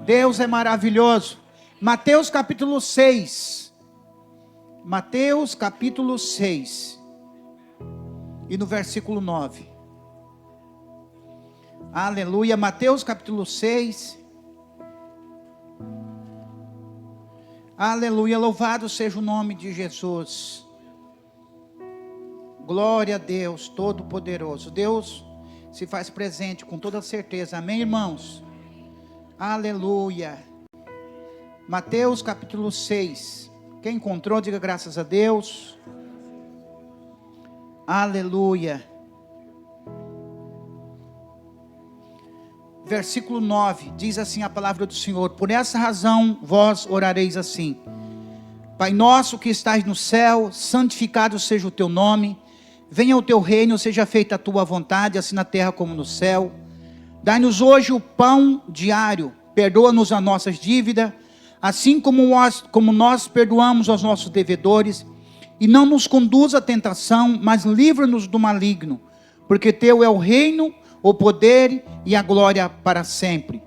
Deus é maravilhoso. Mateus capítulo 6. Mateus capítulo 6. E no versículo 9. Aleluia. Mateus capítulo 6. Aleluia. Louvado seja o nome de Jesus. Glória a Deus Todo-Poderoso. Deus se faz presente com toda certeza. Amém, irmãos? Aleluia. Mateus capítulo 6. Quem encontrou, diga graças a Deus. Aleluia. Versículo 9, diz assim a palavra do Senhor: por essa razão vós orareis assim: Pai nosso que estás no céu, santificado seja o teu nome, venha o teu reino, seja feita a tua vontade, assim na terra como no céu. Dai-nos hoje o pão diário, perdoa-nos as nossas dívidas, assim como nós perdoamos aos nossos devedores, e não nos conduz à tentação, mas livra-nos do maligno, porque teu é o reino, o poder e a glória para sempre.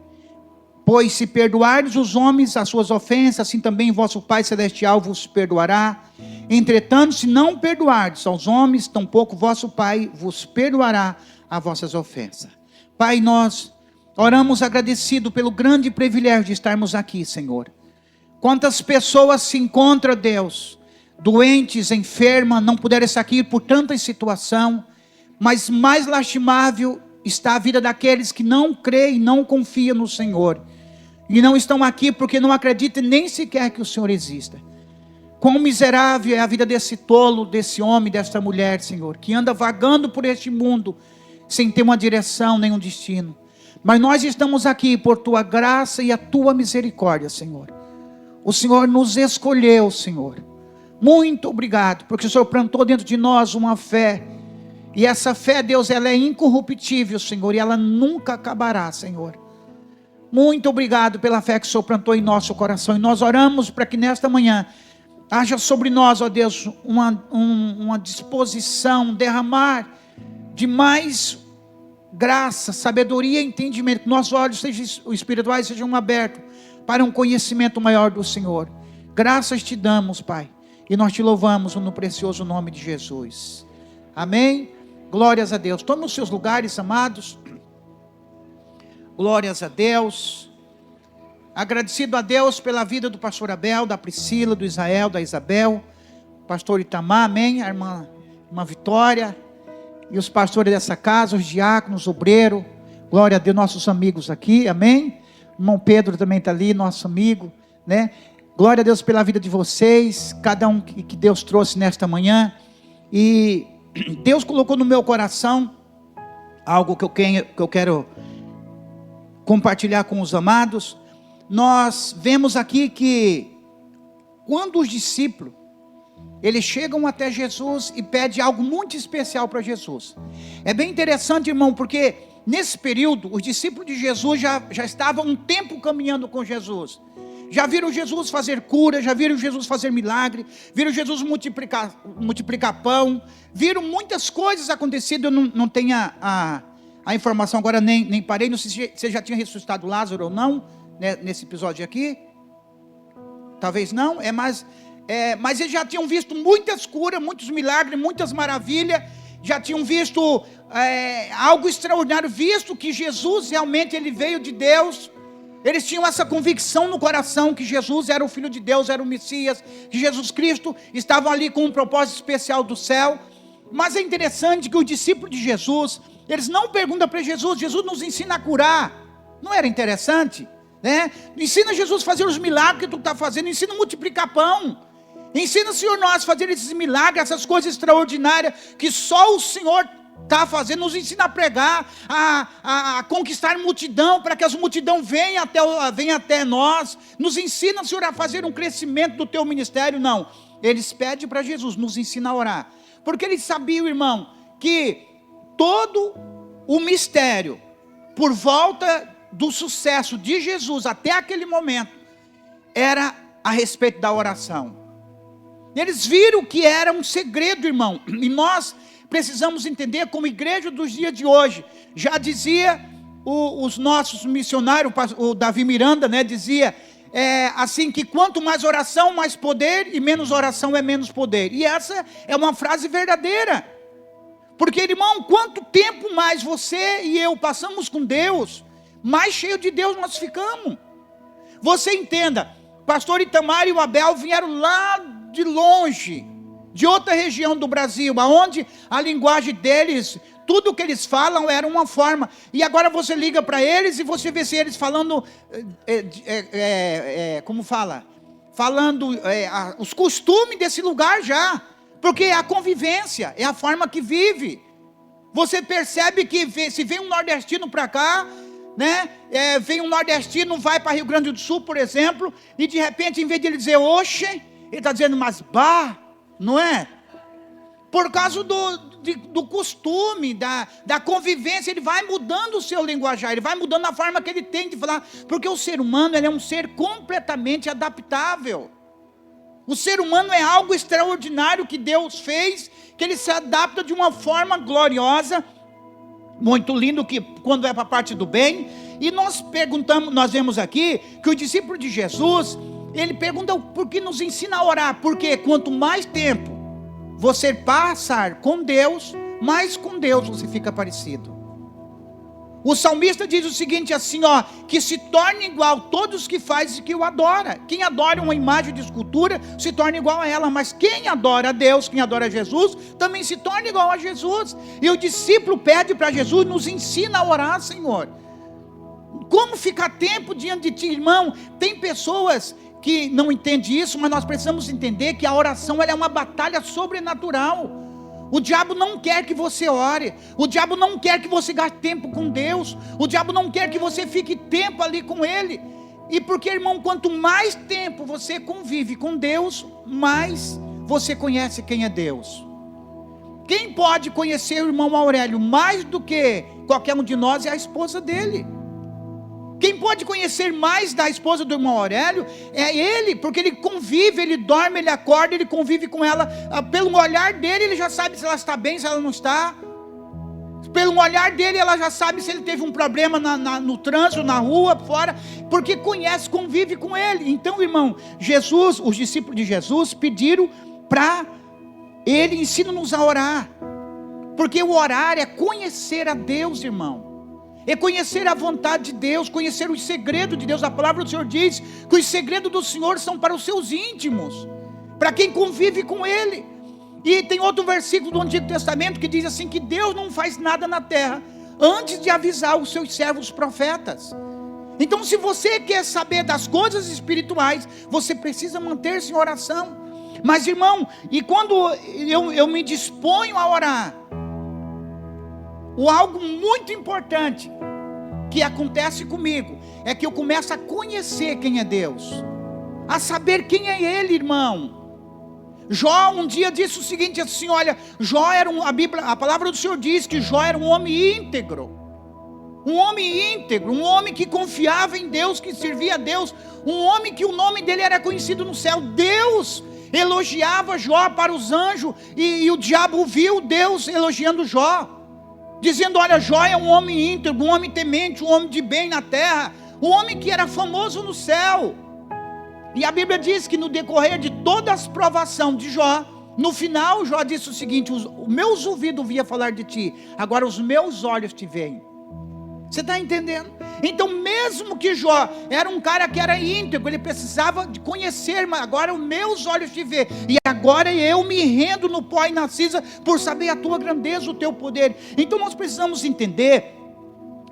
Pois se perdoardes os homens as suas ofensas, assim também vosso Pai Celestial vos perdoará. Entretanto, se não perdoardes aos homens, tampouco vosso Pai vos perdoará as vossas ofensas. Pai, nós oramos agradecido pelo grande privilégio de estarmos aqui, Senhor. Quantas pessoas se encontram, Deus, doentes, enfermas, não puderam estar aqui por tanta situação, mas mais lastimável está a vida daqueles que não creem, não confiam no Senhor, e não estão aqui porque não acreditam nem sequer que o Senhor exista. Quão miserável é a vida desse tolo, desse homem, desta mulher, Senhor, que anda vagando por este mundo, sem ter uma direção, nem um destino. Mas nós estamos aqui por Tua graça e a Tua misericórdia, Senhor. O Senhor nos escolheu, Senhor. Muito obrigado, porque o Senhor plantou dentro de nós uma fé. E essa fé, Deus, ela é incorruptível, Senhor, e ela nunca acabará, Senhor. Muito obrigado pela fé que o Senhor plantou em nosso coração. E nós oramos para que nesta manhã haja sobre nós, ó Deus, uma disposição, derramar de mais graça, sabedoria e entendimento. Que nossos olhos espirituais sejam abertos para um conhecimento maior do Senhor. Graças te damos, Pai, e nós te louvamos no precioso nome de Jesus. Amém? Glórias a Deus. Tome os seus lugares, amados. Glórias a Deus. Agradecido a Deus pela vida do pastor Abel, da Priscila, do Israel, da Isabel, pastor Itamar, amém, a irmã Vitória, e os pastores dessa casa, os diáconos, obreiro, glória a Deus, nossos amigos aqui, amém, irmão Pedro também está ali, nosso amigo, né, glória a Deus pela vida de vocês, cada um que Deus trouxe nesta manhã, e Deus colocou no meu coração, algo que eu quero compartilhar com os amados. Nós vemos aqui que, quando os discípulos, eles chegam até Jesus e pedem algo muito especial para Jesus. É bem interessante, irmão, porque nesse período, os discípulos de Jesus já estavam um tempo caminhando com Jesus. Já viram Jesus fazer cura, já viram Jesus fazer milagre, viram Jesus multiplicar pão, viram muitas coisas acontecendo. Eu não tenho a informação agora, nem parei, não sei se você já tinha ressuscitado Lázaro ou não, né, nesse episódio aqui. Talvez não, mas eles já tinham visto muitas curas, muitos milagres, muitas maravilhas, já tinham visto algo extraordinário, visto que Jesus realmente ele veio de Deus. Eles tinham essa convicção no coração que Jesus era o Filho de Deus, era o Messias, que Jesus Cristo estava ali com um propósito especial do céu. Mas é interessante que os discípulos de Jesus, eles não perguntam para Jesus: Jesus nos ensina a curar. Não era interessante? Né? Ensina Jesus a fazer os milagres que tu está fazendo, ensina a multiplicar pão. Ensina, Senhor, nós a fazer esses milagres, essas coisas extraordinárias que só o Senhor está fazendo. Nos ensina a pregar, a conquistar multidão, para que as multidão venham até nós. Nos ensina, Senhor, a fazer um crescimento do teu ministério. Não, eles pedem para Jesus, nos ensina a orar, porque eles sabiam, irmão, que todo o mistério por volta do sucesso de Jesus até aquele momento era a respeito da oração. Eles viram que era um segredo, irmão, e nós precisamos entender, como igreja dos dias de hoje. Já dizia os nossos missionários, o Davi Miranda, né, dizia assim, que quanto mais oração, mais poder, e menos oração é menos poder. E essa é uma frase verdadeira. Porque, irmão, quanto tempo mais você e eu passamos com Deus, mais cheio de Deus nós ficamos. Você entenda, pastor Itamar e o Abel vieram lá de longe, de outra região do Brasil, onde a linguagem deles, tudo que eles falam era uma forma. E agora você liga para eles e você vê se eles falando, como fala? Falando os costumes desse lugar já. Porque é a convivência, é a forma que vive. Você percebe que se vem um nordestino para cá, né? Vem um nordestino, vai para Rio Grande do Sul, por exemplo, e de repente, em vez de ele dizer oxe, ele está dizendo mas bah, não é? Por causa do costume, da convivência, ele vai mudando o seu linguajar, ele vai mudando a forma que ele tem de falar, porque o ser humano ele é um ser completamente adaptável. O ser humano é algo extraordinário que Deus fez, que ele se adapta de uma forma gloriosa, muito lindo, que quando é para a parte do bem. E nós vemos aqui que o discípulo de Jesus, ele pergunta por que nos ensina a orar, porque quanto mais tempo você passar com Deus, mais com Deus você fica parecido. O salmista diz o seguinte assim, que se torne igual todos que fazem e que o adora. Quem adora uma imagem de escultura se torna igual a ela, mas quem adora a Deus, quem adora a Jesus, também se torna igual a Jesus. E o discípulo pede para Jesus, nos ensina a orar, Senhor. Como ficar tempo diante de ti, irmão? Tem pessoas que não entendem isso, mas nós precisamos entender que a oração ela é uma batalha sobrenatural. O diabo não quer que você ore, o diabo não quer que você gaste tempo com Deus, o diabo não quer que você fique tempo ali com Ele. E porque, irmão, quanto mais tempo você convive com Deus, mais você conhece quem é Deus. Quem pode conhecer o irmão Aurélio mais do que qualquer um de nós é a esposa dele. Quem pode conhecer mais da esposa do irmão Aurélio é ele, porque ele convive, ele dorme, ele acorda, ele convive com ela. Pelo olhar dele, ele já sabe se ela está bem, se ela não está. Pelo olhar dele, ela já sabe se ele teve um problema no trânsito, na rua, fora, porque conhece, convive com ele. Então, irmão, Jesus, os discípulos de Jesus pediram para ele, ensina-nos a orar. Porque o orar é conhecer a Deus, irmão. É conhecer a vontade de Deus, conhecer os segredos de Deus. A palavra do Senhor diz que os segredos do Senhor são para os seus íntimos, para quem convive com Ele. E tem outro versículo do Antigo Testamento que diz assim, que Deus não faz nada na terra antes de avisar os seus servos profetas. Então, se você quer saber das coisas espirituais, você precisa manter-se em oração. Mas, irmão, e quando eu me disponho a orar, algo muito importante que acontece comigo é que eu começo a conhecer quem é Deus, a saber quem é Ele, irmão. Jó um dia disse o seguinte assim, olha, Jó era a palavra do Senhor diz que Jó era um homem íntegro, um homem que confiava em Deus, que servia a Deus, um homem que o nome dele era conhecido no céu. Deus elogiava Jó para os anjos, e o diabo viu Deus elogiando Jó, dizendo, olha, Jó é um homem íntegro, um homem temente, um homem de bem na terra, um homem que era famoso no céu. E a Bíblia diz que no decorrer de toda a provação de Jó, no final Jó disse o seguinte, os meus ouvidos ouviam falar de ti, agora os meus olhos te veem. Você está entendendo? Então, mesmo que Jó era um cara que era íntegro, ele precisava de conhecer, mas agora os meus olhos te veem, e agora eu me rendo no pó e na cinza, por saber a tua grandeza, o teu poder. Então nós precisamos entender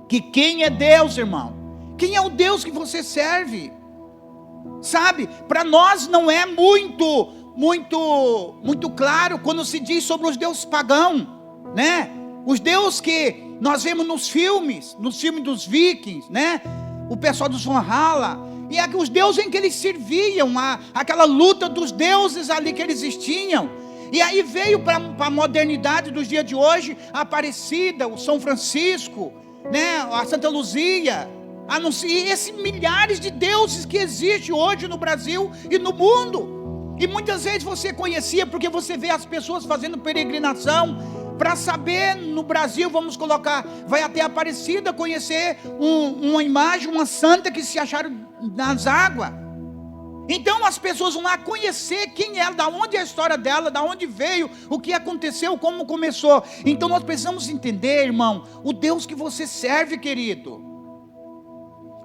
que quem é Deus, irmão, quem é o Deus que você serve, sabe? Para nós não é muito claro quando se diz sobre os deuses pagãos, né? Os deuses que nós vemos nos filmes dos vikings, né? O pessoal dos Valhalla, e os deuses em que eles serviam, aquela luta dos deuses ali que eles tinham. E aí veio para a modernidade dos dias de hoje, a Aparecida, o São Francisco, né? A Santa Luzia, e esses milhares de deuses que existem hoje no Brasil e no mundo. E muitas vezes você conhecia porque você vê as pessoas fazendo peregrinação Para saber, no Brasil, vamos colocar, vai até Aparecida conhecer uma imagem, uma santa que se acharam nas águas. Então as pessoas vão lá conhecer quem é, da onde é a história dela, da onde veio, o que aconteceu, como começou. Então nós precisamos entender, irmão, o Deus que você serve, querido.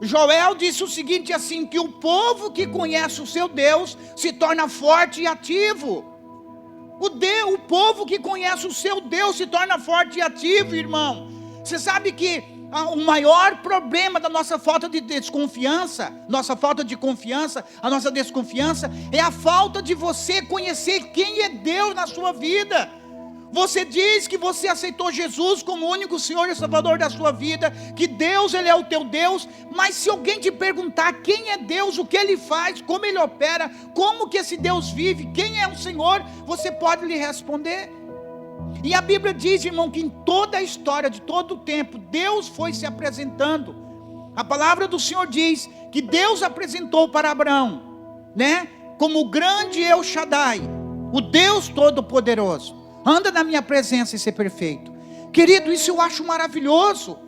Joel disse o seguinte assim, que o povo que conhece o seu Deus se torna forte e ativo. O povo que conhece o seu Deus se torna forte e ativo, irmão. Você sabe que o maior problema da nossa falta de desconfiança, nossa falta de confiança, a nossa desconfiança, é a falta de você conhecer quem é Deus na sua vida. Você diz que você aceitou Jesus como o único Senhor e Salvador da sua vida, que Deus, Ele é o teu Deus, mas se alguém te perguntar quem é Deus, o que Ele faz, como Ele opera, como que esse Deus vive, quem é o Senhor, você pode lhe responder. E a Bíblia diz, irmão, que em toda a história, de todo o tempo, Deus foi se apresentando. A palavra do Senhor diz que Deus apresentou para Abraão, né, como o grande El Shaddai, o Deus Todo-Poderoso. Anda na minha presença e ser perfeito. Querido, isso eu acho maravilhoso.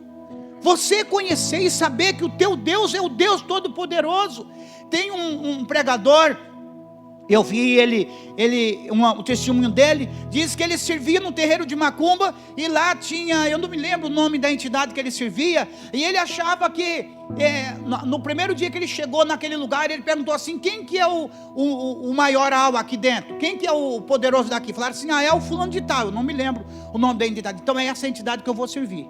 Você conhecer e saber que o teu Deus é o Deus Todo-Poderoso. Tem um pregador, eu vi o testemunho dele, diz que ele servia no terreiro de Macumba, e lá tinha, eu não me lembro o nome da entidade que ele servia, e ele achava que, no primeiro dia que ele chegou naquele lugar, ele perguntou assim, quem que é o maioral aqui dentro? Quem que é o poderoso daqui? Falaram assim, é o fulano de tal, eu não me lembro o nome da entidade, então é essa entidade que eu vou servir.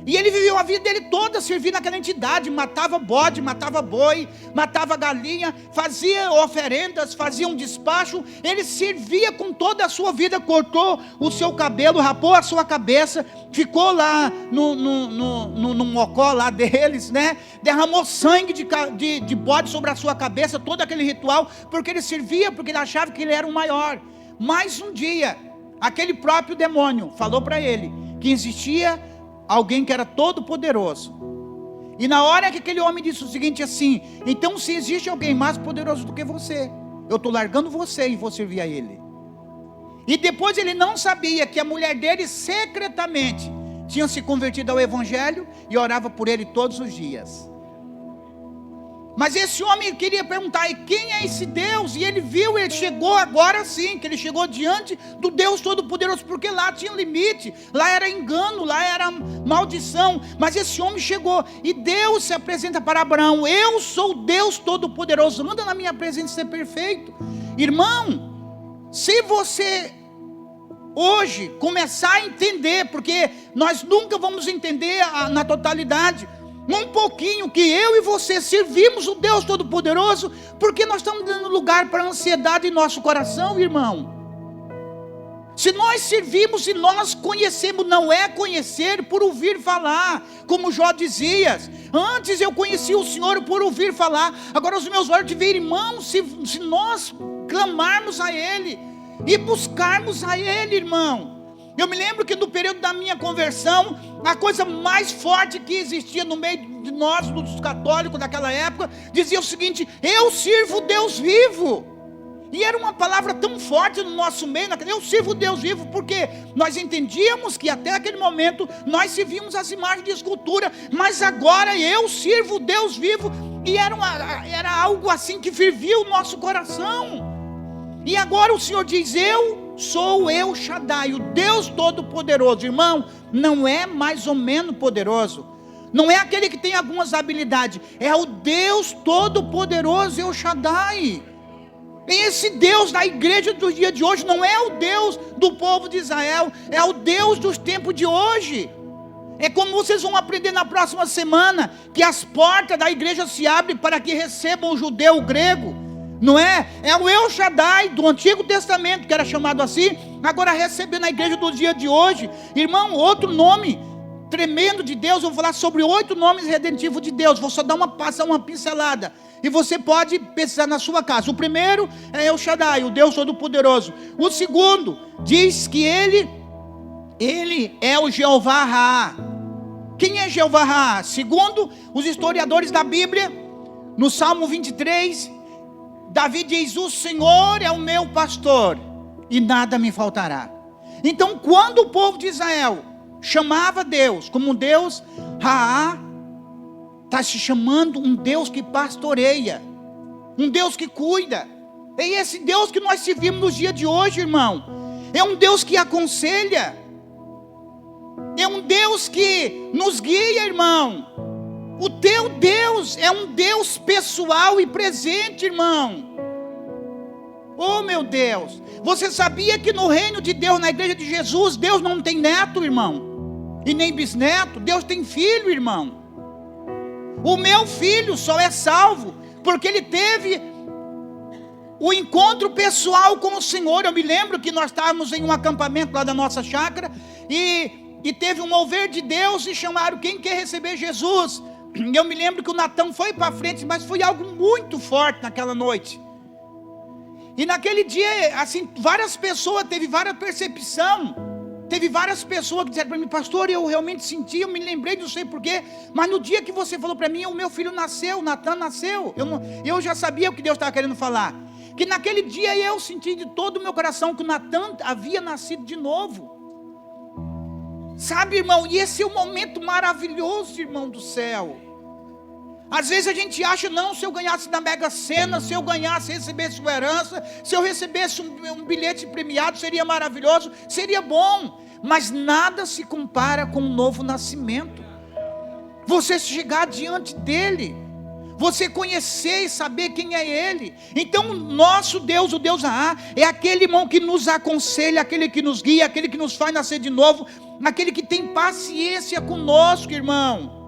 E ele viveu a vida dele toda servindo aquela entidade, matava bode, matava boi, matava galinha, fazia oferendas, fazia um despacho, ele servia com toda a sua vida, cortou o seu cabelo, rapou a sua cabeça, ficou lá no mocó lá deles, né? Derramou sangue de bode sobre a sua cabeça, todo aquele ritual, porque ele servia, porque ele achava que ele era o maior. Mas um dia, aquele próprio demônio falou para ele que existia alguém que era todo poderoso. E na hora que aquele homem disse o seguinte assim, então se existe alguém mais poderoso do que você, eu estou largando você e vou servir a ele. E depois ele não sabia que a mulher dele secretamente tinha se convertido ao evangelho e orava por ele todos os dias. Mas esse homem queria perguntar, e quem é esse Deus? E ele viu, ele chegou agora sim, que ele chegou diante do Deus Todo-Poderoso, porque lá tinha limite, lá era engano, lá era maldição. Mas esse homem chegou, e Deus se apresenta para Abraão, eu sou o Deus Todo-Poderoso, anda na minha presença e ser perfeito. Irmão, se você hoje começar a entender, porque nós nunca vamos entender na totalidade, um pouquinho, que eu e você servimos o Deus Todo-Poderoso, porque nós estamos dando lugar para a ansiedade em nosso coração, irmão. Se nós servimos e nós conhecemos, não é conhecer por ouvir falar, como Jó dizia, antes eu conheci o Senhor por ouvir falar, agora os meus olhos te veem, irmão, se nós clamarmos a Ele, e buscarmos a Ele, irmão. Eu me lembro que no período da minha conversão, a coisa mais forte que existia no meio de nós, dos católicos daquela época, dizia o seguinte, eu sirvo o Deus vivo. E era uma palavra tão forte no nosso meio, eu sirvo o Deus vivo, porque nós entendíamos que até aquele momento, nós servíamos as imagens de escultura, mas agora eu sirvo o Deus vivo, e era algo assim que fervia o nosso coração. E agora o Senhor diz, eu sou El Shaddai, o Deus Todo-Poderoso. Irmão, não é mais ou menos poderoso, não é aquele que tem algumas habilidades, é o Deus Todo-Poderoso, El Shaddai. Esse Deus da igreja do dia de hoje não é o Deus do povo de Israel, é o Deus dos tempos de hoje. É como vocês vão aprender na próxima semana, que as portas da igreja se abrem para que recebam o judeu, o grego, não é? É o El Shaddai do Antigo Testamento, que era chamado assim, agora recebendo na igreja do dia de hoje. Irmão, outro nome tremendo de Deus, eu vou falar sobre 8 nomes redentivos de Deus, vou só passar uma pincelada, e você pode pesquisar na sua casa. O primeiro é El Shaddai, o Deus Todo-Poderoso. O segundo, diz que Ele é o Jeová Ra. Quem é Jeová Ra? Segundo os historiadores da Bíblia, no Salmo 23, Davi diz, o Senhor é o meu pastor, e nada me faltará. Então, quando o povo de Israel chamava Deus como um Deus, está se chamando um Deus que pastoreia, um Deus que cuida. É esse Deus que nós servimos nos dias de hoje, irmão. É um Deus que aconselha, é um Deus que nos guia, irmão. O teu Deus é um Deus pessoal e presente, irmão. Oh, meu Deus, você sabia que no reino de Deus, na igreja de Jesus, Deus não tem neto, irmão, e nem bisneto? Deus tem filho, irmão. O meu filho só é salvo porque ele teve o encontro pessoal com o Senhor. Eu me lembro que nós estávamos em um acampamento lá da nossa chácara, e teve um mover de Deus, e chamaram quem quer receber Jesus. Eu me lembro que o Natão foi para frente, mas foi algo muito forte naquela noite. E naquele dia, assim, várias pessoas, teve várias percepção. Teve várias pessoas que disseram para mim: pastor, eu realmente senti, eu me lembrei, não sei porquê, mas no dia que você falou para mim, o meu filho nasceu, o Natan nasceu. Eu já sabia o que Deus estava querendo falar. Que naquele dia eu senti de todo o meu coração que o Natan havia nascido de novo. Sabe, irmão, e esse é um momento maravilhoso, irmão do céu. Às vezes a gente acha: não, se eu ganhasse na Mega Sena, se eu ganhasse, recebesse uma herança, se eu recebesse um bilhete premiado, seria maravilhoso, seria bom. Mas nada se compara com um novo nascimento. Você chegar diante dele, você conhecer e saber quem é ele. Então nosso Deus, o Deus é aquele, irmão, que nos aconselha, aquele que nos guia, aquele que nos faz nascer de novo, aquele que tem paciência conosco, irmão.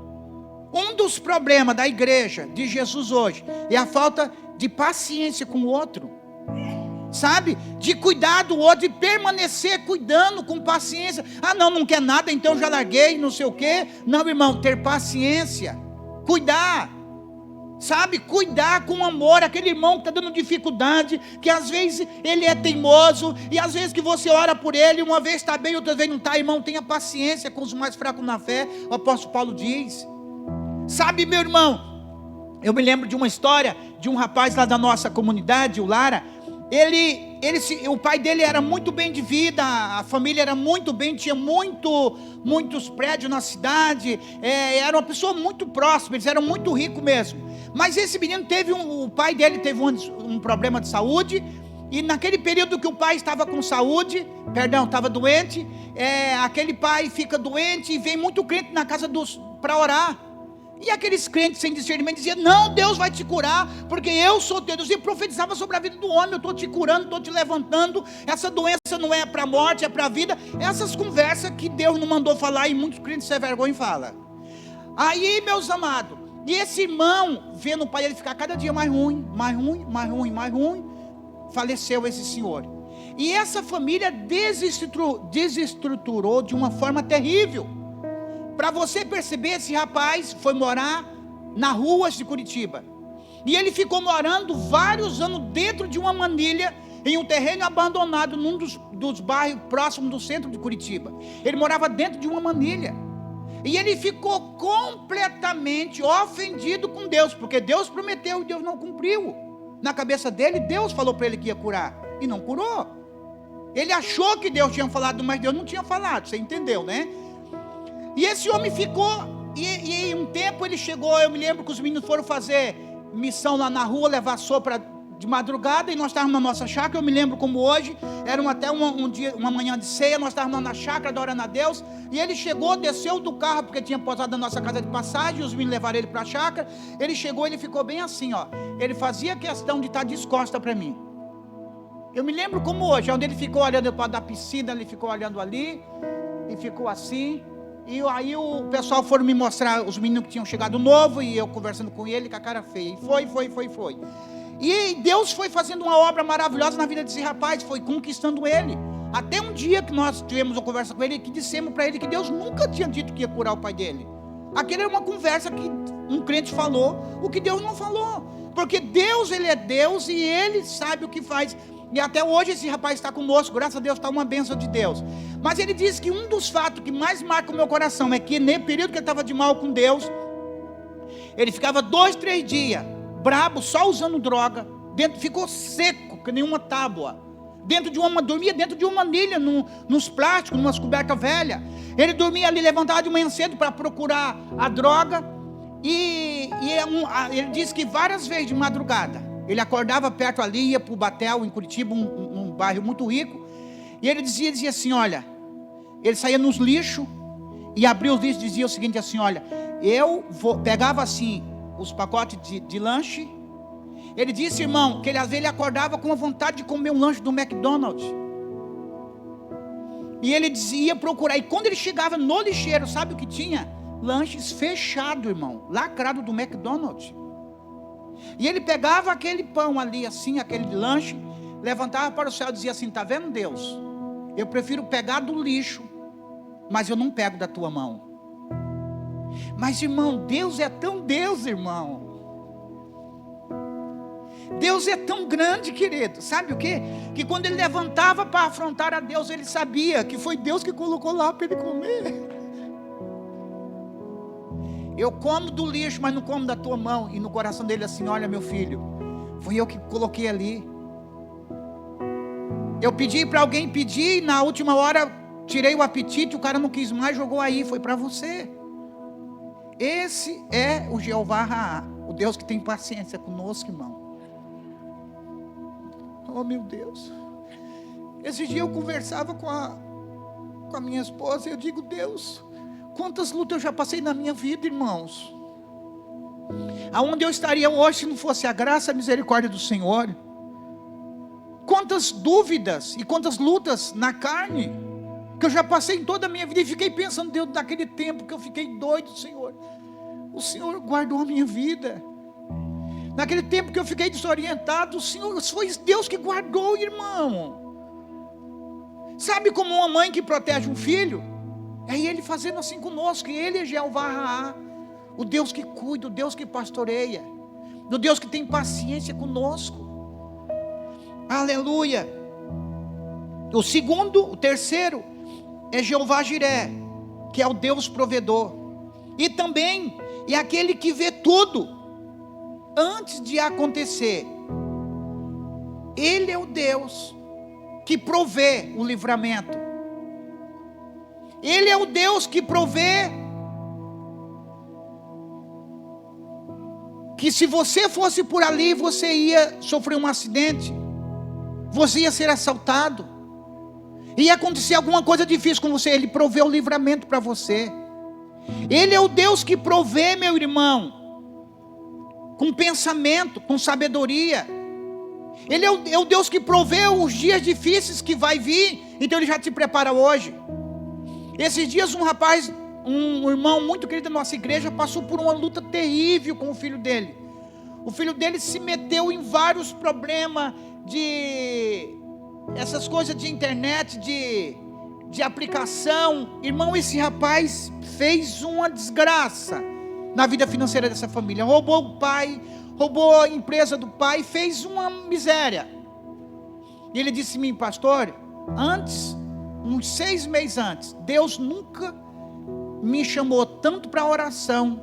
Um dos problemas da igreja de Jesus hoje é a falta de paciência com o outro, sabe? De cuidar do outro, de permanecer cuidando com paciência. Não quer nada, então já larguei, não sei o quê. Não, irmão, ter paciência, cuidar, sabe? Cuidar com amor. Aquele irmão que está dando dificuldade, que às vezes ele é teimoso, e às vezes que você ora por ele, uma vez está bem, outra vez não está. Irmão, tenha paciência com os mais fracos na fé. O apóstolo Paulo diz. Sabe, meu irmão, eu me lembro de uma história de um rapaz lá da nossa comunidade, o Lara. O pai dele era muito bem de vida, a família era muito bem, tinha muitos prédios na cidade, era uma pessoa muito próxima, eles eram muito ricos mesmo. Mas esse menino o pai dele teve um problema de saúde, e naquele período que o pai estava estava doente, aquele pai fica doente, e vem muito crente na casa para orar. E aqueles crentes sem discernimento diziam: não, Deus vai te curar, porque eu sou teu Deus. E profetizava sobre a vida do homem: eu estou te curando, estou te levantando, essa doença não é para a morte, é para a vida. Essas conversas que Deus não mandou falar, e muitos crentes sem vergonha falam. Aí, meus amados, e esse irmão, vendo o pai dele ficar cada dia mais ruim, faleceu esse senhor. E essa família desestruturou de uma forma terrível. Para você perceber, esse rapaz foi morar nas ruas de Curitiba. E ele ficou morando vários anos dentro de uma manilha, em um terreno abandonado, num dos bairros próximos do centro de Curitiba. Ele morava dentro de uma manilha. E ele ficou completamente ofendido com Deus, porque Deus prometeu e Deus não cumpriu. Na cabeça dele, Deus falou para ele que ia curar, e não curou. Ele achou que Deus tinha falado, mas Deus não tinha falado, você entendeu, né? E esse homem ficou, e um tempo ele chegou, eu me lembro que os meninos foram fazer missão lá na rua, levar sopa de madrugada, e nós estávamos na nossa chácara. Eu me lembro como hoje, era até uma manhã de ceia, nós estávamos na chácara adorando a Deus, e ele chegou, desceu do carro, porque tinha pousado na nossa casa de passagem, os meninos levaram ele para a chácara. Ele chegou, ele ficou bem assim, ele fazia questão de estar de costas para mim. Eu me lembro como hoje, onde ele ficou olhando para da piscina, ele ficou olhando ali, e ficou assim. E aí o pessoal foram me mostrar os meninos que tinham chegado novo, e eu conversando com ele com a cara feia. E foi. E Deus foi fazendo uma obra maravilhosa na vida desse rapaz, foi conquistando ele. Até um dia que nós tivemos uma conversa com ele, que dissemos para ele que Deus nunca tinha dito que ia curar o pai dele. Aquela era uma conversa que um crente falou, o que Deus não falou. Porque Deus, Ele é Deus, e Ele sabe o que faz. E até hoje esse rapaz está conosco, graças a Deus, está uma bênção de Deus. Mas ele disse que um dos fatos que mais marca o meu coração é que no período que ele estava de mal com Deus, ele ficava 2, 3 dias brabo, só usando droga, ficou seco, que nenhuma tábua, dormia dentro de uma manilha, nos plásticos, numa coberta velha. Ele dormia ali, levantava de manhã cedo para procurar a droga. E ele disse que várias vezes de madrugada, ele acordava perto ali, ia para o Batel, em Curitiba, um bairro muito rico. E ele dizia assim, olha, ele saía nos lixos e abria os lixos e dizia o seguinte assim, olha, pegava assim os pacotes de lanche. Ele disse, irmão, que às vezes ele acordava com a vontade de comer um lanche do McDonald's. E ele ia procurar, e quando ele chegava no lixeiro, sabe o que tinha? Lanches fechados, irmão, lacrado do McDonald's. E ele pegava aquele pão ali, assim, aquele lanche, levantava para o céu e dizia assim, está vendo, Deus? Eu prefiro pegar do lixo, mas eu não pego da tua mão. Mas, irmão, Deus é tão Deus, irmão. Deus é tão grande, querido. Sabe o quê? Que quando ele levantava para afrontar a Deus, ele sabia que foi Deus que colocou lá para ele comer. Eu como do lixo, mas não como da tua mão. E no coração dele assim, olha meu filho, fui eu que coloquei ali. Eu pedi para alguém pedir, e na última hora tirei o apetite, o cara não quis mais, jogou aí, foi para você. Esse é o Jeová Raá, o Deus que tem paciência conosco, irmão. Oh meu Deus. Esse dia eu conversava com a minha esposa, e eu digo, Deus, quantas lutas eu já passei na minha vida, irmãos. Aonde eu estaria hoje se não fosse a graça e a misericórdia do Senhor? Quantas dúvidas e quantas lutas na carne que eu já passei em toda a minha vida. E fiquei pensando, Deus, naquele tempo que eu fiquei doido, Senhor, o Senhor guardou a minha vida. Naquele tempo que eu fiquei desorientado, o Senhor, foi Deus que guardou, irmão. Sabe como uma mãe que protege um filho? É Ele fazendo assim conosco. Ele é Jeová Raá, o Deus que cuida, o Deus que pastoreia, o Deus que tem paciência conosco. Aleluia. O terceiro é Jeová Jiré, que é o Deus provedor. E também é aquele que vê tudo antes de acontecer. Ele é o Deus que provê o livramento. Ele é o Deus que provê que se você fosse por ali, você ia sofrer um acidente, você ia ser assaltado, ia acontecer alguma coisa difícil com você. Ele provê o livramento para você. Ele é o Deus que provê, meu irmão, com pensamento, com sabedoria. Ele é o Deus que provê os dias difíceis que vai vir. Então Ele já te prepara hoje. Esses dias um irmão muito querido da nossa igreja passou por uma luta terrível com o filho dele. O filho dele se meteu em vários problemas essas coisas de internet, de aplicação. Irmão, esse rapaz fez uma desgraça na vida financeira dessa família. Roubou o pai, roubou a empresa do pai, fez uma miséria. E ele disse a mim, pastor, uns 6 meses antes, Deus nunca me chamou tanto para a oração,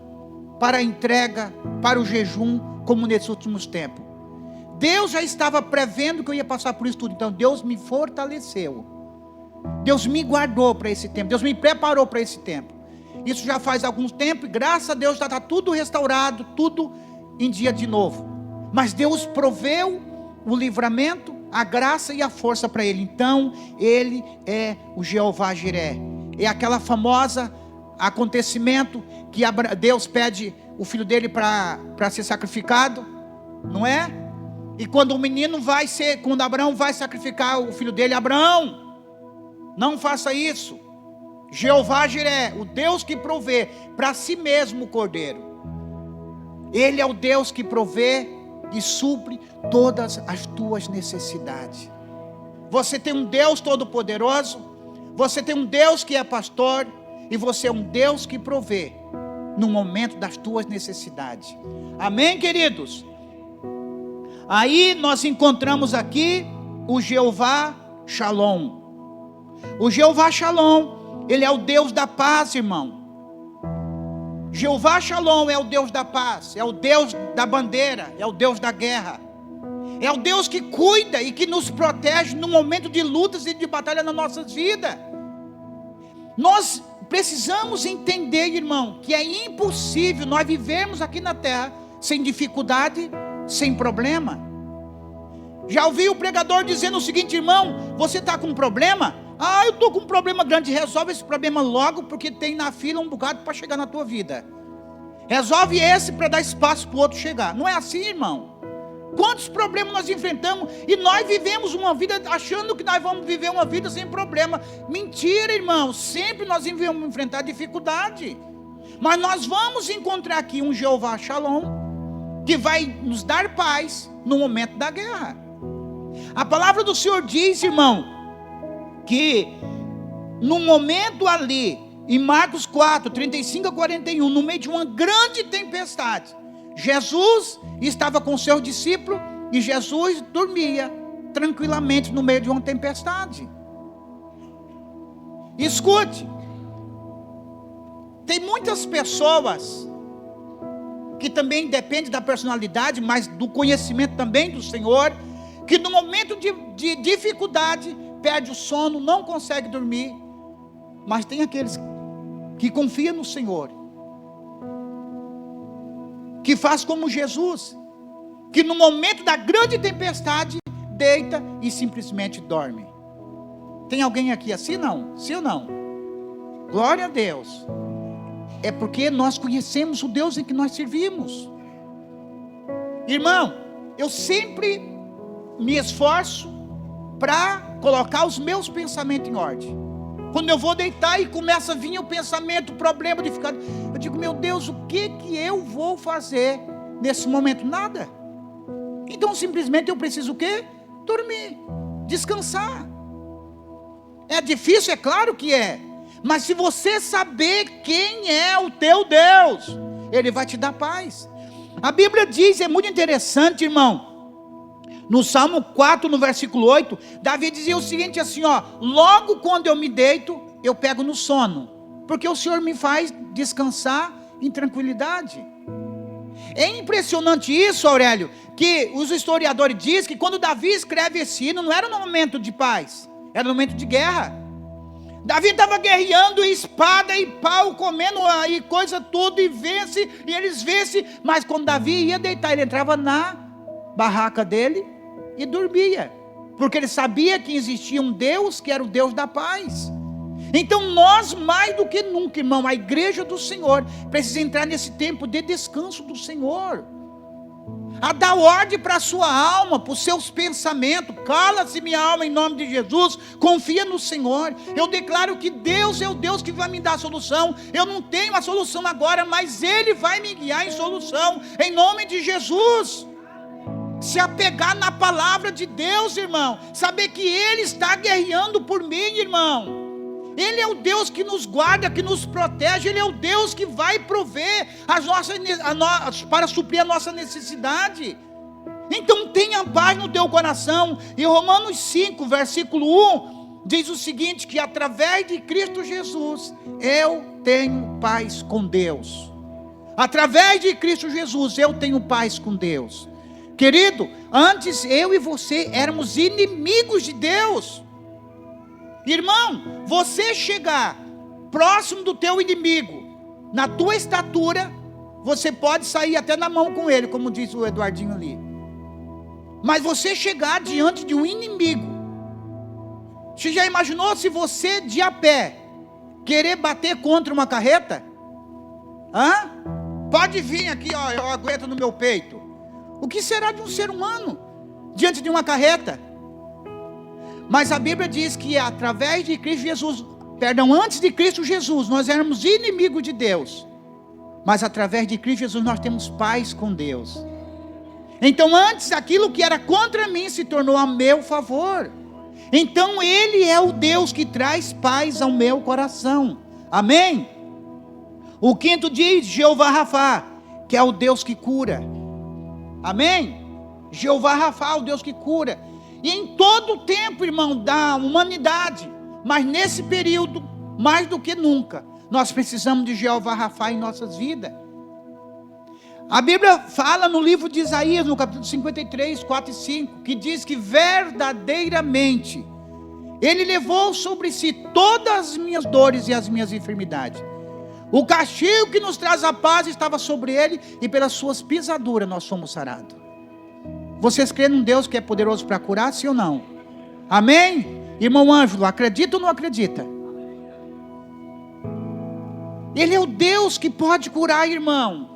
para a entrega, para o jejum, como nesses últimos tempos. Deus já estava prevendo que eu ia passar por isso tudo. Então Deus me fortaleceu, Deus me guardou para esse tempo, Deus me preparou para esse tempo. Isso já faz algum tempo, e graças a Deus já está tudo restaurado, tudo em dia de novo. Mas Deus proveu o livramento, a graça e a força para ele. Então Ele é o Jeová Jiré. É aquela famosa acontecimento que Deus pede o filho dele para ser sacrificado, não é? E quando quando Abraão vai sacrificar o filho dele, Abraão, não faça isso. Jeová Jiré, o Deus que provê para si mesmo o cordeiro. Ele é o Deus que provê e supre todas as tuas necessidades. Você tem um Deus todo-poderoso, você tem um Deus que é pastor, e você é um Deus que provê no momento das tuas necessidades. Amém, queridos? Aí nós encontramos aqui o Jeová Shalom. O Jeová Shalom, Ele é o Deus da paz, irmão. Jeová Shalom é o Deus da paz, é o Deus da bandeira, é o Deus da guerra. É o Deus que cuida e que nos protege no momento de lutas e de batalha nas nossas vidas. Nós precisamos entender, irmão, que é impossível nós vivermos aqui na terra sem dificuldade, sem problema. Já ouvi o pregador dizendo o seguinte: irmão, você está com um problema? Eu estou com um problema grande. Resolve esse problema logo, porque tem na fila um bocado para chegar na tua vida. Resolve esse para dar espaço para o outro chegar. Não é assim, irmão. Quantos problemas nós enfrentamos e nós vivemos uma vida achando que nós vamos viver uma vida sem problema. Mentira, irmão. Sempre nós vamos enfrentar dificuldade. Mas nós vamos encontrar aqui um Jeová Shalom, que vai nos dar paz no momento da guerra. A palavra do Senhor diz, irmão, que no momento ali, em Marcos 4, 35 a 41, no meio de uma grande tempestade, Jesus estava com seus discípulos e Jesus dormia tranquilamente no meio de uma tempestade. Escute, tem muitas pessoas que também depende da personalidade, mas do conhecimento também do Senhor, que no momento de dificuldade perde o sono, não consegue dormir. Mas tem aqueles que confiam no Senhor, que faz como Jesus, que no momento da grande tempestade deita e simplesmente dorme. Tem alguém aqui assim? Não? Sim ou não? Glória a Deus. É porque nós conhecemos o Deus em que nós servimos. Irmão, eu sempre me esforço para colocar os meus pensamentos em ordem. Quando eu vou deitar e começa a vir o pensamento, o problema de ficar, eu digo: meu Deus, o que eu vou fazer nesse momento? Nada. Então simplesmente eu preciso o quê? Dormir, descansar. É difícil, é claro que é. Mas se você saber quem é o teu Deus, Ele vai te dar paz. A Bíblia diz, é muito interessante, irmão, no Salmo 4, no versículo 8, Davi dizia o seguinte assim, logo quando eu me deito, eu pego no sono, porque o Senhor me faz descansar em tranquilidade. É impressionante isso, Aurélio, que os historiadores dizem que quando Davi escreve esse hino, não era no momento de paz, era no momento de guerra. Davi estava guerreando, espada e pau, comendo aí coisa toda, e vence, e eles vencem. Mas quando Davi ia deitar, ele entrava na barraca dele e dormia, porque ele sabia que existia um Deus que era o Deus da paz. Então nós, mais do que nunca, irmão, a igreja do Senhor precisa entrar nesse tempo de descanso do Senhor, a dar ordem para a sua alma, para os seus pensamentos. Cala-se minha alma em nome de Jesus, confia no Senhor. Eu declaro que Deus é o Deus que vai me dar a solução. Eu não tenho a solução agora, mas Ele vai me guiar em solução, em nome de Jesus. Se apegar na palavra de Deus, irmão, saber que Ele está guerreando por mim, irmão. Ele é o Deus que nos guarda, que nos protege. Ele é o Deus que vai prover para suprir a nossa necessidade. Então tenha paz no teu coração. E Romanos 5, versículo 1, diz o seguinte, que através de Cristo Jesus, eu tenho paz com Deus. Através de Cristo Jesus, eu tenho paz com Deus. Querido, antes eu e você éramos inimigos de Deus. Irmão, você chegar próximo do teu inimigo, na tua estatura, você pode sair até na mão com ele, como diz o Eduardinho ali. Mas você chegar diante de um inimigo, você já imaginou se você de a pé querer bater contra uma carreta? Pode vir aqui, eu aguento no meu peito. O que será de um ser humano diante de uma carreta? Mas a Bíblia diz que através de Cristo Jesus, antes de Cristo Jesus, nós éramos inimigos de Deus. Mas através de Cristo Jesus nós temos paz com Deus. Então antes aquilo que era contra mim se tornou a meu favor. Então Ele é o Deus que traz paz ao meu coração. Amém? O quinto diz Jeová Rafá, que é o Deus que cura. Amém? Jeová Rafá, o Deus que cura. E em todo o tempo, irmão, da humanidade, mas nesse período, mais do que nunca, nós precisamos de Jeová Rafá em nossas vidas. A Bíblia fala no livro de Isaías, no capítulo 53, 4 e 5, que diz que verdadeiramente Ele levou sobre si todas as minhas dores e as minhas enfermidades. O castigo que nos traz a paz estava sobre Ele, e pelas suas pisaduras nós fomos sarados. Vocês creem num Deus que é poderoso para curar, sim ou não? Amém? Irmão Ângelo, acredita ou não acredita? Ele é o Deus que pode curar, irmão.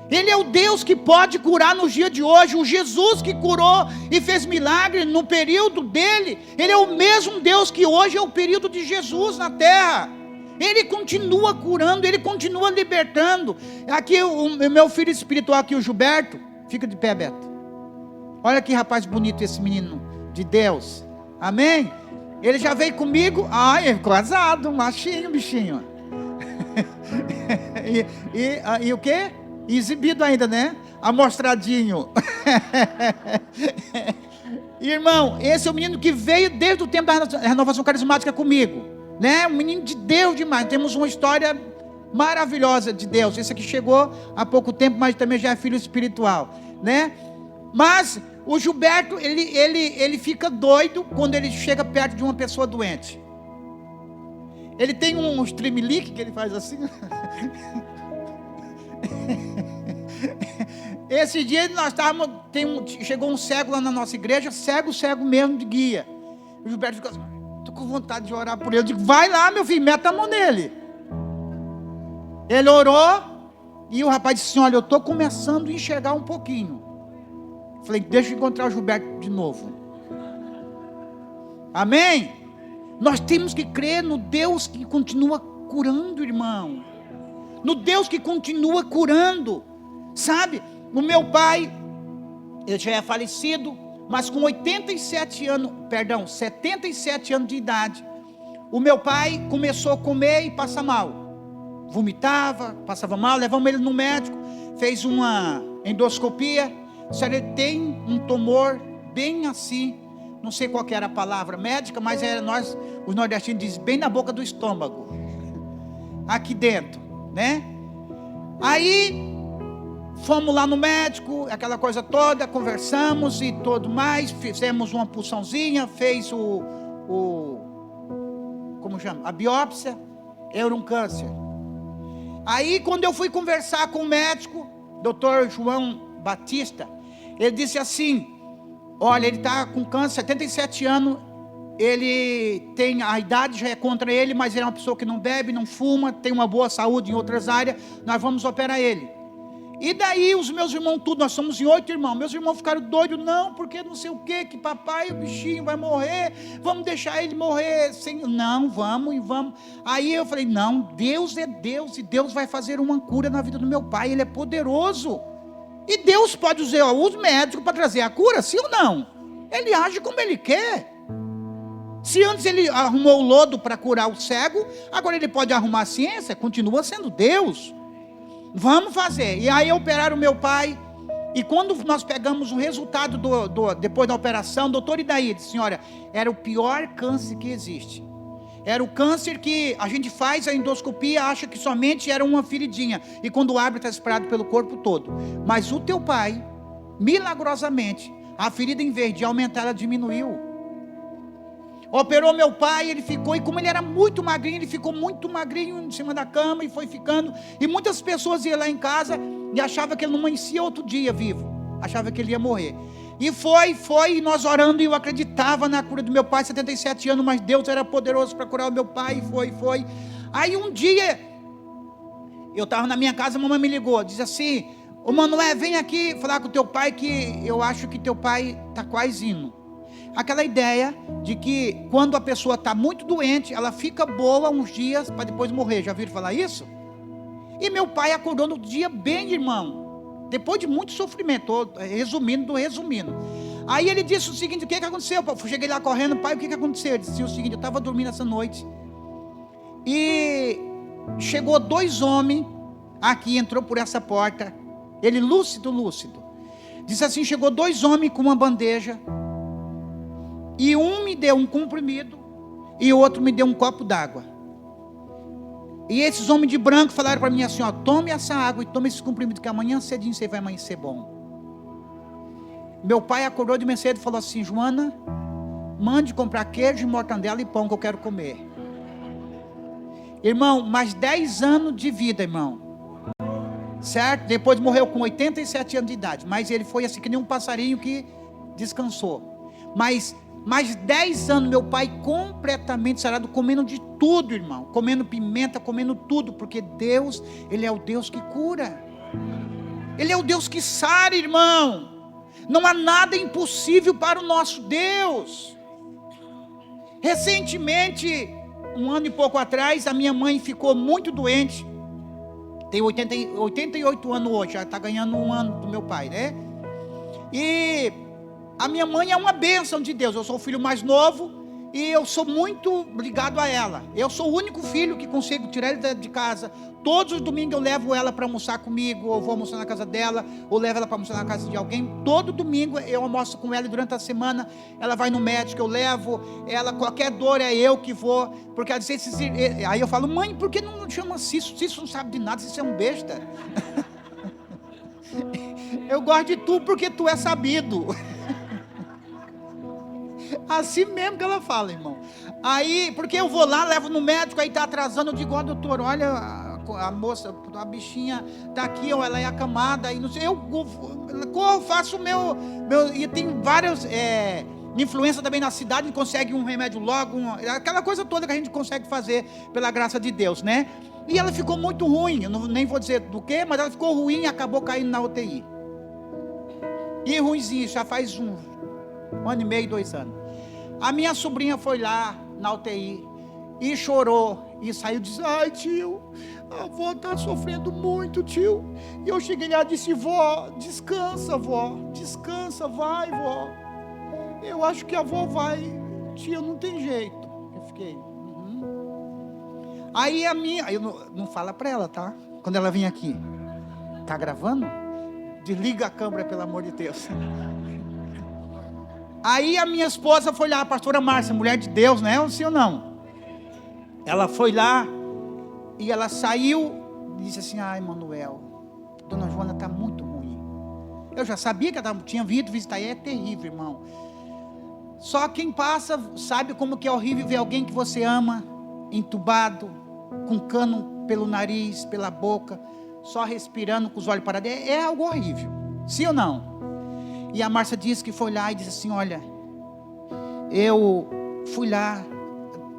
Ele é o Deus que pode curar nos dias de hoje. O Jesus que curou e fez milagre no período dele, Ele é o mesmo Deus que hoje é o período de Jesus na terra. Ele continua curando, Ele continua libertando. Aqui o meu filho espiritual aqui, o Gilberto, fica de pé, Beto. Olha que rapaz bonito esse menino de Deus. Amém? Ele já veio comigo, ai, casado, machinho, bichinho. E o quê? Exibido ainda, né? Amostradinho. Irmão, esse é o menino que veio desde o tempo da renovação carismática comigo, né? Um menino de Deus demais. Temos uma história maravilhosa de Deus. Esse aqui chegou há pouco tempo, mas também já é filho espiritual, né? Mas o Gilberto, ele fica doido quando ele chega perto de uma pessoa doente. Ele tem um streamlink que ele faz assim. Esse dia nós estávamos, chegou um cego lá na nossa igreja, cego mesmo de guia. O Gilberto ficou assim, estou com vontade de orar por ele. Eu digo, vai lá, meu filho, meta a mão nele. Ele orou, e o rapaz disse assim, olha, eu estou começando a enxergar um pouquinho. Falei, deixa eu encontrar o Gilberto de novo. Amém? Nós temos que crer no Deus que continua curando, irmão. No Deus que continua curando. Sabe, o meu pai, ele já é falecido, mas com 77 anos de idade, o meu pai começou a comer e passar mal. Vomitava, passava mal, levamos ele no médico, fez uma endoscopia. Ele tem um tumor bem assim, não sei qual que era a palavra médica, mas nós, os nordestinos dizem, bem na boca do estômago, aqui dentro, né? Aí, fomos lá no médico, aquela coisa toda, conversamos e tudo mais, fizemos uma punçãozinha, fez como chama? A biópsia, era um câncer. Aí, quando eu fui conversar com o médico, Dr. João Batista, ele disse assim, olha, ele está com câncer, 77 anos, ele tem, a idade já é contra ele, mas ele é uma pessoa que não bebe, não fuma, tem uma boa saúde em outras áreas, nós vamos operar ele. E daí os meus irmãos tudo, nós somos em 8 irmãos, meus irmãos ficaram doidos, não, porque não sei o que papai, o bichinho vai morrer, vamos deixar ele morrer, sem... não, vamos. Aí eu falei, não, Deus é Deus, e Deus vai fazer uma cura na vida do meu pai, ele é poderoso. E Deus pode usar os médicos para trazer a cura, sim ou não? Ele age como ele quer. Se antes ele arrumou o lodo para curar o cego, agora ele pode arrumar a ciência, continua sendo Deus. Vamos fazer. E aí operaram o meu pai, e quando nós pegamos o resultado depois da operação, doutor Idaí disse, senhora, era o pior câncer que existe. Era o câncer que a gente faz a endoscopia, acha que somente era uma feridinha, e quando abre está espalhado pelo corpo todo. Mas o teu pai, milagrosamente, a ferida em vez de aumentar, ela diminuiu. Operou meu pai, ele ficou, e como ele era muito magrinho, ele ficou muito magrinho em cima da cama, e foi ficando, e muitas pessoas iam lá em casa, e achavam que ele não amanhecia outro dia vivo, achavam que ele ia morrer. E foi, e nós orando, e eu acreditava na cura do meu pai, 77 anos, mas Deus era poderoso para curar o meu pai, e foi. Aí um dia, eu estava na minha casa, a mamãe me ligou, disse assim, ô Manoel, vem aqui falar com o teu pai, que eu acho que teu pai está quase indo. Aquela ideia de que quando a pessoa está muito doente, ela fica boa uns dias, para depois morrer, já viram falar isso? E meu pai acordou no dia bem, irmão, depois de muito sofrimento, resumindo. Aí ele disse o seguinte, o que aconteceu? Eu cheguei lá correndo, pai, o que aconteceu? Ele disse o seguinte, eu estava dormindo essa noite, e chegou 2 homens, aqui, entrou por essa porta, ele lúcido, disse assim, chegou 2 homens com uma bandeja, e um me deu um comprimido, e o outro me deu um copo d'água. E esses homens de branco falaram para mim assim, ó, tome essa água e tome esse comprimido, que amanhã cedinho você vai amanhecer bom. Meu pai acordou de manhã cedo e falou assim, Joana, mande comprar queijo, mortandela e pão que eu quero comer. Irmão, mais 10 anos de vida, irmão. Certo? Depois morreu com 87 anos de idade. Mas ele foi assim que nem um passarinho que descansou. Mas mais 10 anos meu pai completamente sarado, comendo de tudo, irmão. Comendo pimenta, comendo tudo. Porque Deus, Ele é o Deus que cura. Ele é o Deus que sara, irmão. Não há nada impossível para o nosso Deus. Recentemente, um ano e pouco atrás, a minha mãe ficou muito doente. Tem 88 anos hoje, já está ganhando um ano do meu pai, né? E a minha mãe é uma bênção de Deus. Eu sou o filho mais novo e eu sou muito ligado a ela. Eu sou o único filho que consigo tirar ela de casa. Todos os domingos eu levo ela para almoçar comigo, ou vou almoçar na casa dela, ou levo ela para almoçar na casa de alguém. Todo domingo eu almoço com ela e durante a semana ela vai no médico, eu levo ela, qualquer dor é eu que vou, porque ela diz, aí eu falo, mãe, por que não chama Cício? Cício não sabe de nada, Cício é um besta. Eu gosto de tu porque tu é sabido. Assim mesmo que ela fala, irmão. Aí, porque eu vou lá, levo no médico, aí está atrasando, eu digo, ó, doutor, olha, a moça, a bichinha está aqui, ó, ela é acamada, e não sei, eu faço o meu, e tem várias influências também na cidade, a gente consegue um remédio logo, aquela coisa toda que a gente consegue fazer pela graça de Deus, né? E ela ficou muito ruim, eu nem vou dizer do que, mas ela ficou ruim e acabou caindo na UTI. E ruimzinho, já faz um ano e meio, 2 anos. A minha sobrinha foi lá na UTI e chorou e saiu e disse, ai tio, a avó está sofrendo muito, tio. E eu cheguei lá e disse, vó, descansa, vai, vó. Eu acho que a avó vai, tio, não tem jeito. Eu fiquei, Aí a minha, eu não fala para ela, tá? Quando ela vem aqui, tá gravando? Desliga a câmera, pelo amor de Deus. Aí a minha esposa foi lá, a pastora Márcia, mulher de Deus, né? Sim ou não? Ela foi lá e ela saiu e disse assim, ai, Manuel, dona Joana está muito ruim. Eu já sabia que ela tinha vindo visitar, e é terrível, irmão. Só quem passa sabe como que é horrível ver alguém que você ama, entubado, com cano pelo nariz, pela boca, só respirando com os olhos parados. É algo horrível, sim ou não? E a Márcia disse que foi lá e disse assim, olha, eu fui lá,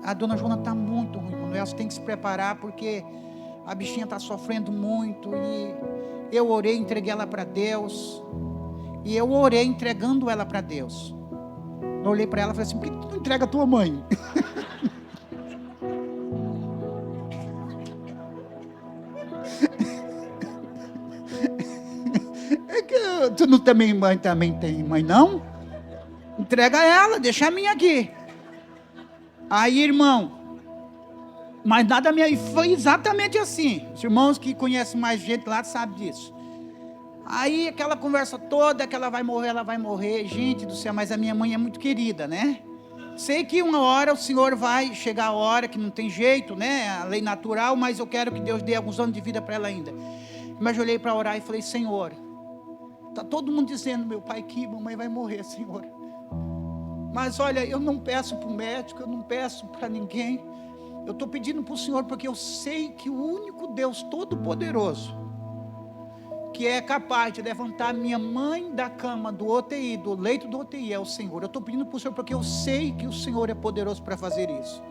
a dona Joana está muito ruim, Manuel, você tem que se preparar, porque a bichinha está sofrendo muito, e eu orei, entreguei ela para Deus, e eu orei entregando ela para Deus. Eu olhei para ela e falei assim, por que tu não entrega a tua mãe? Tu não também tem mãe, não? Entrega ela, deixa a minha aqui. Aí, irmão, mas nada minha, foi exatamente assim. Os irmãos que conhecem mais gente lá sabem disso. Aí aquela conversa toda, que ela vai morrer, gente do céu, mas a minha mãe é muito querida, né? Sei que uma hora o Senhor vai chegar a hora que não tem jeito, né? A lei natural, mas eu quero que Deus dê alguns anos de vida para ela ainda. Mas eu olhei para orar e falei, Senhor, está todo mundo dizendo, meu pai, que mamãe vai morrer, Senhor. Mas olha, eu não peço para o médico, eu não peço para ninguém. Eu estou pedindo para o Senhor, porque eu sei que o único Deus Todo-Poderoso, que é capaz de levantar minha mãe da cama do UTI, do leito do UTI, é o Senhor. Eu estou pedindo para o Senhor, porque eu sei que o Senhor é poderoso para fazer isso.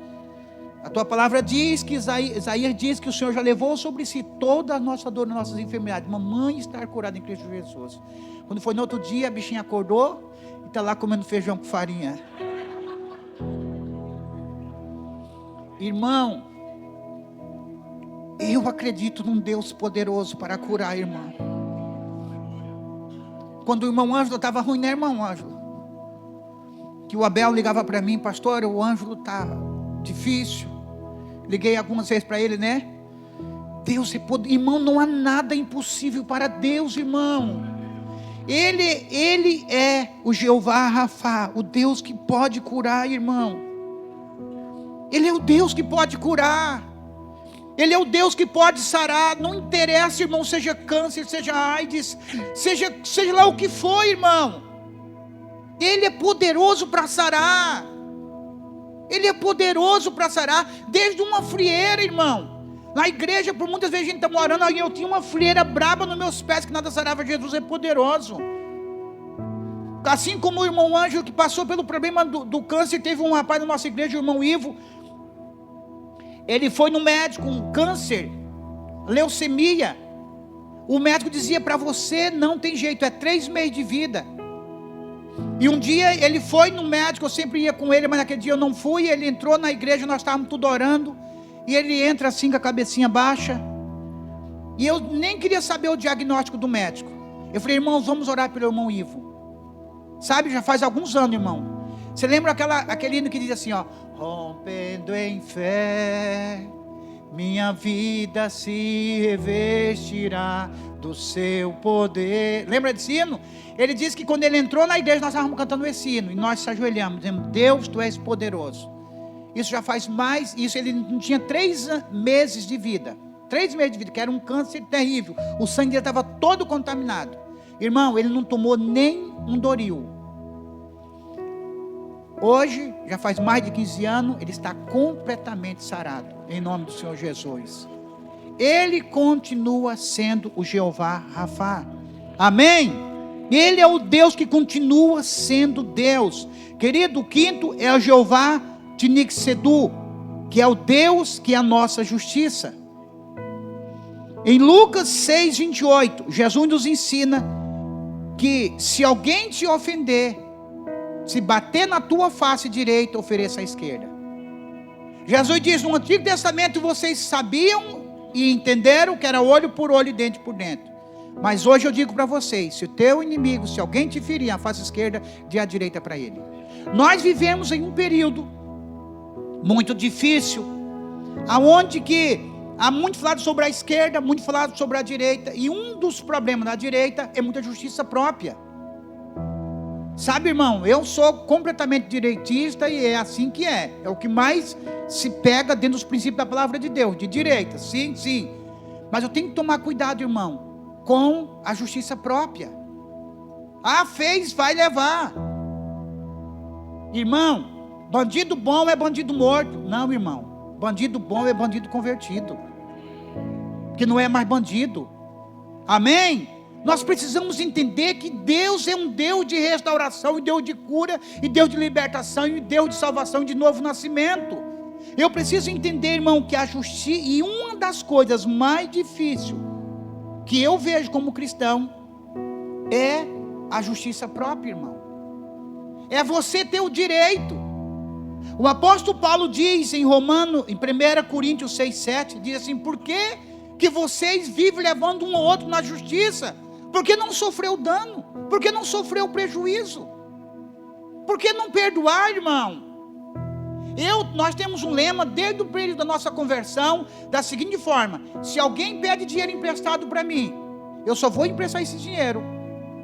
A tua palavra diz que Isaías diz que o Senhor já levou sobre si toda a nossa dor, as nossas enfermidades. Mamãe está curada em Cristo Jesus. Quando foi no outro dia, a bichinha acordou e está lá comendo feijão com farinha. Irmão, eu acredito num Deus poderoso para curar, irmão. Quando o irmão Ângelo estava ruim, né, irmão Ângelo? Que o Abel ligava para mim, pastor, o Ângelo está difícil. Liguei algumas vezes para ele, né? Deus é poderoso, irmão, não há nada impossível para Deus, irmão. Ele é o Jeová Rafa, o Deus que pode curar, irmão. Ele é o Deus que pode curar. Ele é o Deus que pode sarar. Não interessa, irmão, seja câncer, seja AIDS, seja lá o que for, irmão. Ele é poderoso para sarar. Ele é poderoso para sarar. Desde uma frieira, irmão. Na igreja, por muitas vezes a gente está orando, eu tinha uma frieira braba nos meus pés que nada sarava. Jesus é poderoso. Assim como o irmão Ângelo, que passou pelo problema do câncer. Teve um rapaz na nossa igreja, o irmão Ivo. Ele foi no médico, um câncer, leucemia. O médico dizia para você, não tem jeito, é 3 meses de vida. E um dia ele foi no médico, eu sempre ia com ele, mas naquele dia eu não fui. Ele entrou na igreja, nós estávamos tudo orando. E ele entra assim com a cabecinha baixa. E eu nem queria saber o diagnóstico do médico. Eu falei, irmãos, vamos orar pelo irmão Ivo. Sabe, já faz alguns anos, irmão. Você lembra aquele hino que diz assim, ó: rompendo em fé, minha vida se revestirá do seu poder. Lembra desse hino? Ele disse que quando ele entrou na igreja, nós estávamos cantando esse hino. E nós se ajoelhamos, dizendo, Deus, tu és poderoso. Isso já faz mais, isso ele não tinha 3 meses de vida. 3 meses de vida, que era um câncer terrível. O sangue dele estava todo contaminado. Irmão, ele não tomou nem um Doril. Hoje, já faz mais de 15 anos, ele está completamente sarado, em nome do Senhor Jesus. Ele continua sendo o Jeová Rafa. Amém? Ele é o Deus que continua sendo Deus. Querido, o quinto é o Jeová Tsidkenu, que é o Deus que é a nossa justiça. Em Lucas 6:28, Jesus nos ensina que se alguém te ofender, se bater na tua face direita, ofereça a esquerda. Jesus diz, no Antigo Testamento vocês sabiam e entenderam que era olho por olho e dente por dente. Mas hoje eu digo para vocês, se o teu inimigo, se alguém te ferir a face esquerda, dê a direita para ele. Nós vivemos em um período muito difícil, aonde que há muito falado sobre a esquerda, muito falado sobre a direita, e um dos problemas da direita é muita justiça própria. Sabe, irmão, eu sou completamente direitista e é assim que é o que mais se pega dentro dos princípios da palavra de Deus, de direita, sim, sim. Mas eu tenho que tomar cuidado, irmão, com a justiça própria. Ah, fez, vai levar. Irmão, bandido bom é bandido morto. Não, irmão, bandido bom é bandido convertido, que não é mais bandido. Amém? Nós precisamos entender que Deus é um Deus de restauração, e Deus de cura, e Deus de libertação, e Deus de salvação, de novo nascimento. Eu preciso entender, irmão, que a justiça, e uma das coisas mais difíceis que eu vejo como cristão, é a justiça própria, irmão. É você ter o direito. O apóstolo Paulo diz em 1 Coríntios 6:7, diz assim, por que vocês vivem levando um ao outro na justiça? Porque não sofreu dano, porque não sofreu prejuízo, porque não perdoar, irmão. Nós temos um lema desde o período da nossa conversão, da seguinte forma: se alguém pede dinheiro emprestado para mim, eu só vou emprestar esse dinheiro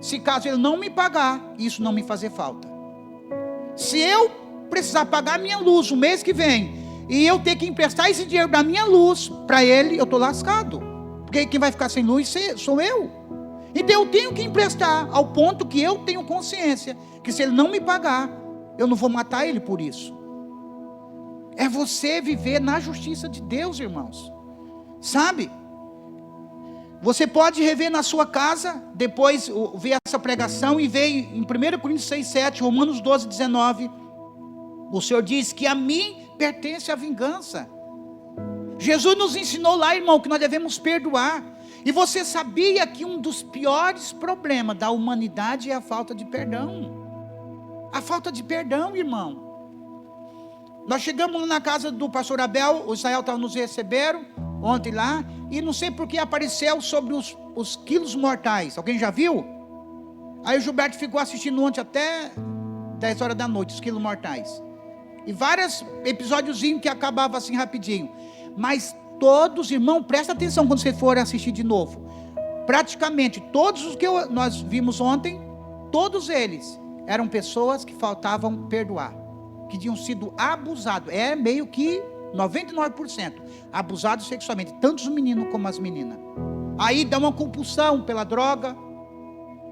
se caso ele não me pagar, isso não me fazer falta. Se eu precisar pagar minha luz o mês que vem, e eu ter que emprestar esse dinheiro da minha luz para ele, eu estou lascado, porque quem vai ficar sem luz sou eu. Então eu tenho que emprestar, ao ponto que eu tenho consciência que se ele não me pagar, eu não vou matar ele por isso. É você viver na justiça de Deus, irmãos. Sabe? Você pode rever na sua casa, depois ver essa pregação e ver em 1 Coríntios 6:7, Romanos 12:19. O Senhor diz que a mim pertence a vingança. Jesus nos ensinou lá, irmão, que nós devemos perdoar. E você sabia que um dos piores problemas da humanidade é a falta de perdão? A falta de perdão, irmão. Nós chegamos na casa do pastor Abel, o Israel estava nos recebendo ontem lá, e não sei porque apareceu sobre os quilos mortais. Alguém já viu? Aí o Gilberto ficou assistindo ontem até 10 horas da noite, os quilos mortais. E vários episódiozinhos que acabavam assim rapidinho. Mas todos, irmão, presta atenção quando você for assistir de novo. Praticamente todos os que nós vimos ontem, todos eles eram pessoas que faltavam perdoar, que tinham sido abusados. É meio que 99%, abusados sexualmente, tanto os meninos como as meninas. Aí dá uma compulsão pela droga,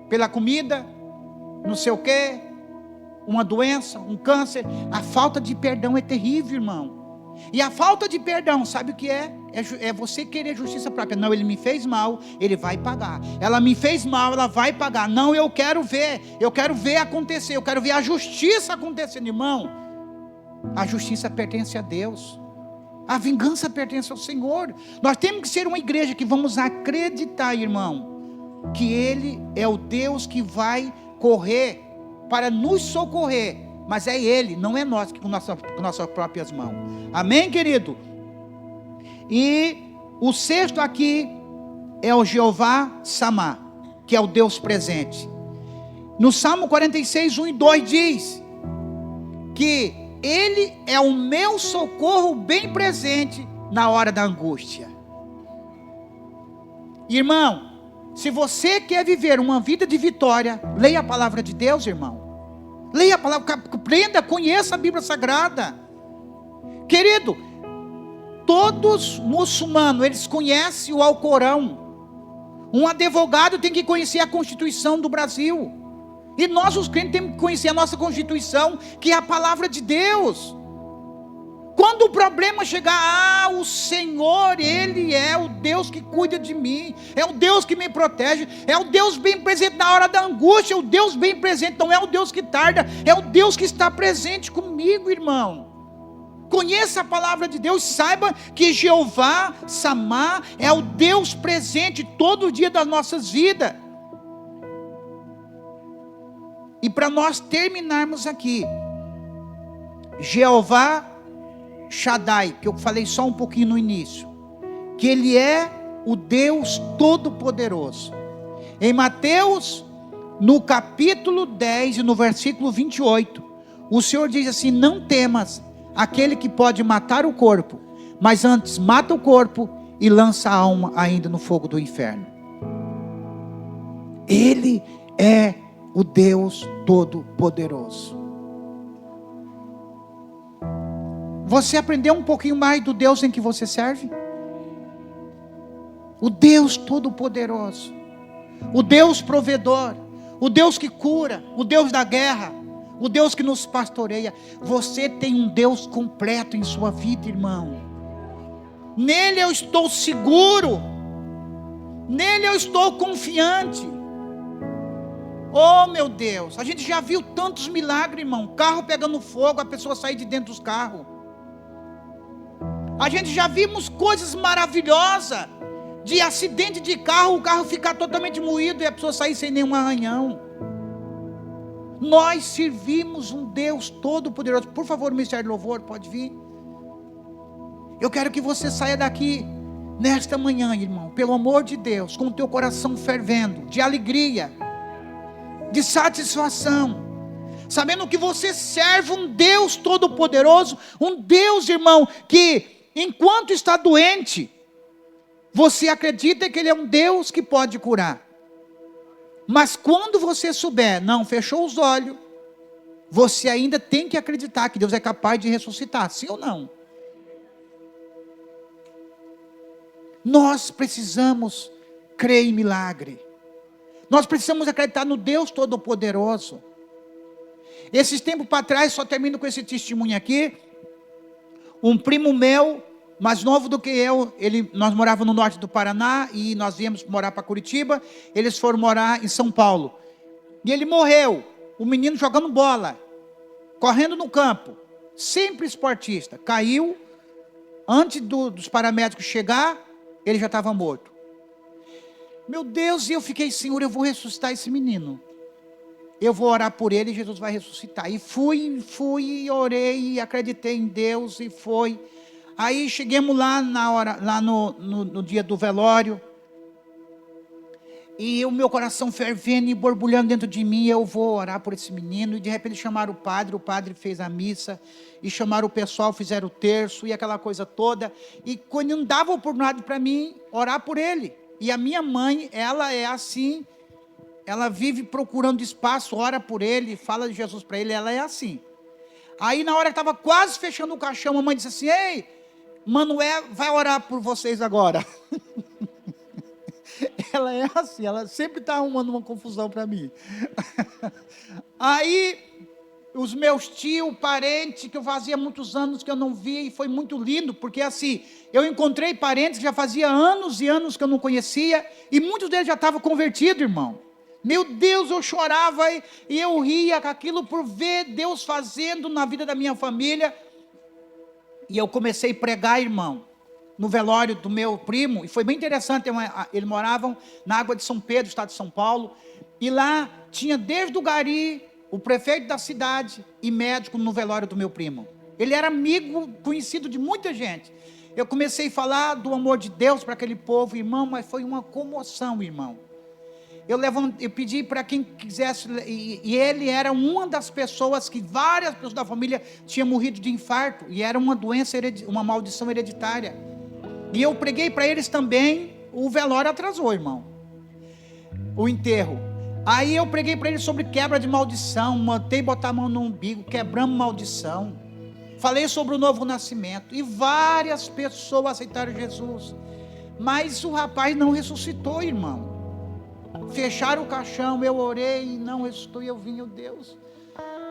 pela comida, não sei o quê, uma doença, um câncer. A falta de perdão é terrível, irmão. E a falta de perdão, sabe o que é? É você querer justiça própria. Não, ele me fez mal, ele vai pagar. Ela me fez mal, ela vai pagar. Não, eu quero ver acontecer, eu quero ver a justiça acontecendo, irmão. A justiça pertence a Deus. A vingança pertence ao Senhor. Nós temos que ser uma igreja que vamos acreditar, irmão, que Ele é o Deus que vai correr para nos socorrer. Mas é Ele, não é nós, com nossas próprias mãos. Amém, querido? E o sexto aqui é o Jeová Samá, que é o Deus presente. No Salmo 46, 1 e 2 diz que Ele é o meu socorro bem presente na hora da angústia. Irmão, se você quer viver uma vida de vitória, leia a palavra de Deus, irmão. Leia a palavra, aprenda, conheça a Bíblia Sagrada. Querido, todos muçulmanos, eles conhecem o Alcorão. Um advogado tem que conhecer a Constituição do Brasil. E nós, os crentes, temos que conhecer a nossa Constituição, que é a palavra de Deus. Quando o problema chegar, o Senhor, Ele é o Deus que cuida de mim, é o Deus que me protege, é o Deus bem presente na hora da angústia, é o Deus bem presente, não é o Deus que tarda, é o Deus que está presente comigo, irmão. Conheça a palavra de Deus, saiba que Jeová Samá é o Deus presente todo dia das nossas vidas. E para nós terminarmos aqui, Jeová Shaddai, que eu falei só um pouquinho no início, que Ele é o Deus Todo-Poderoso. Em Mateus, no capítulo 10 e no versículo 28, o Senhor diz assim: não temas aquele que pode matar o corpo, mas antes mata o corpo e lança a alma ainda no fogo do inferno. Ele é o Deus Todo-Poderoso. Você aprendeu um pouquinho mais do Deus em que você serve? O Deus Todo-Poderoso, o Deus provedor, o Deus que cura, o Deus da guerra, o Deus que nos pastoreia. Você tem um Deus completo em sua vida, irmão. Nele eu estou seguro, nele eu estou confiante. Oh, meu Deus, a gente já viu tantos milagres, irmão. Carro pegando fogo, a pessoa sair de dentro dos carros. A gente já vimos coisas maravilhosas, de acidente de carro, o carro ficar totalmente moído e a pessoa sair sem nenhum arranhão. Nós servimos um Deus Todo-Poderoso. Por favor, o Ministério de Louvor, pode vir. Eu quero que você saia daqui, nesta manhã, irmão, pelo amor de Deus, com o teu coração fervendo, de alegria, de satisfação, sabendo que você serve um Deus Todo-Poderoso, um Deus, irmão, que enquanto está doente, você acredita que Ele é um Deus que pode curar. Mas quando você souber, não, fechou os olhos, você ainda tem que acreditar que Deus é capaz de ressuscitar, sim ou não? Nós precisamos crer em milagre. Nós precisamos acreditar no Deus Todo-Poderoso. Esses tempos para trás, só termino com esse testemunho aqui. Um primo meu, mais novo do que eu, nós morávamos no norte do Paraná e nós viemos morar para Curitiba. Eles foram morar em São Paulo. E ele morreu, o menino jogando bola, correndo no campo, sempre esportista. Caiu, antes dos paramédicos chegar, ele já estava morto. Meu Deus, e eu fiquei, Senhor, eu vou ressuscitar esse menino. Eu vou orar por ele e Jesus vai ressuscitar. E fui, orei, acreditei em Deus e foi. Aí chegamos lá no dia do velório. E o meu coração fervendo e borbulhando dentro de mim, eu vou orar por esse menino. E de repente chamaram o padre fez a missa. E chamaram o pessoal, fizeram o terço e aquela coisa toda. E quando não dava oportunidade para mim orar por ele. E a minha mãe, ela é assim, ela vive procurando espaço, ora por ele, fala de Jesus para ele, ela é assim. Aí na hora que estava quase fechando o caixão, a mãe disse assim: ei, Manuel vai orar por vocês agora. Ela é assim, ela sempre está arrumando uma confusão para mim. Aí, os meus tios, parentes, que eu fazia muitos anos que eu não via, e foi muito lindo, porque assim, eu encontrei parentes que já fazia anos e anos que eu não conhecia, e muitos deles já estavam convertidos, irmão. Meu Deus, eu chorava e eu ria com aquilo por ver Deus fazendo na vida da minha família. E eu comecei a pregar, irmão, no velório do meu primo, e foi bem interessante. Eles moravam na Água de São Pedro, estado de São Paulo, e lá tinha desde o gari, o prefeito da cidade e médico no velório do meu primo. Ele era amigo, conhecido de muita gente. Eu comecei a falar do amor de Deus para aquele povo, irmão, mas foi uma comoção, irmão. Eu pedi para quem quisesse, e ele era uma das pessoas que várias pessoas da família tinham morrido de infarto, e era uma doença, uma maldição hereditária. E eu preguei para eles também. O velório atrasou, irmão, o enterro. Aí eu preguei para eles sobre quebra de maldição, mantei botar a mão no umbigo, quebramos maldição. Falei sobre o novo nascimento, e várias pessoas aceitaram Jesus, mas o rapaz não ressuscitou, irmão. Fecharam o caixão, eu orei e não ressuscitou, e eu vim, meu Deus,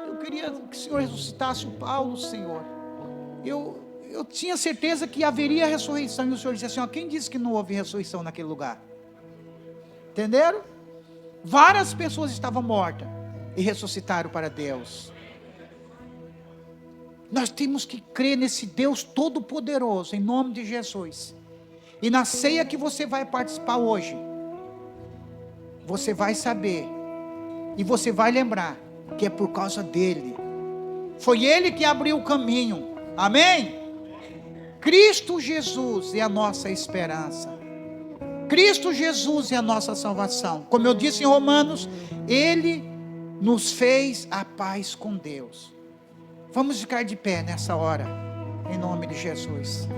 eu queria que o Senhor ressuscitasse o Paulo, Senhor. Eu tinha certeza que haveria ressurreição, e o Senhor disse assim, ó, quem disse que não houve ressurreição naquele lugar? Entenderam? Várias pessoas estavam mortas e ressuscitaram para Deus. Nós temos que crer nesse Deus todo-poderoso, em nome de Jesus. E na ceia que você vai participar hoje, você vai saber, e você vai lembrar, que é por causa dele. Foi ele que abriu o caminho, amém? Cristo Jesus é a nossa esperança. Cristo Jesus é a nossa salvação. Como eu disse em Romanos, ele nos fez a paz com Deus. Vamos ficar de pé nessa hora, em nome de Jesus.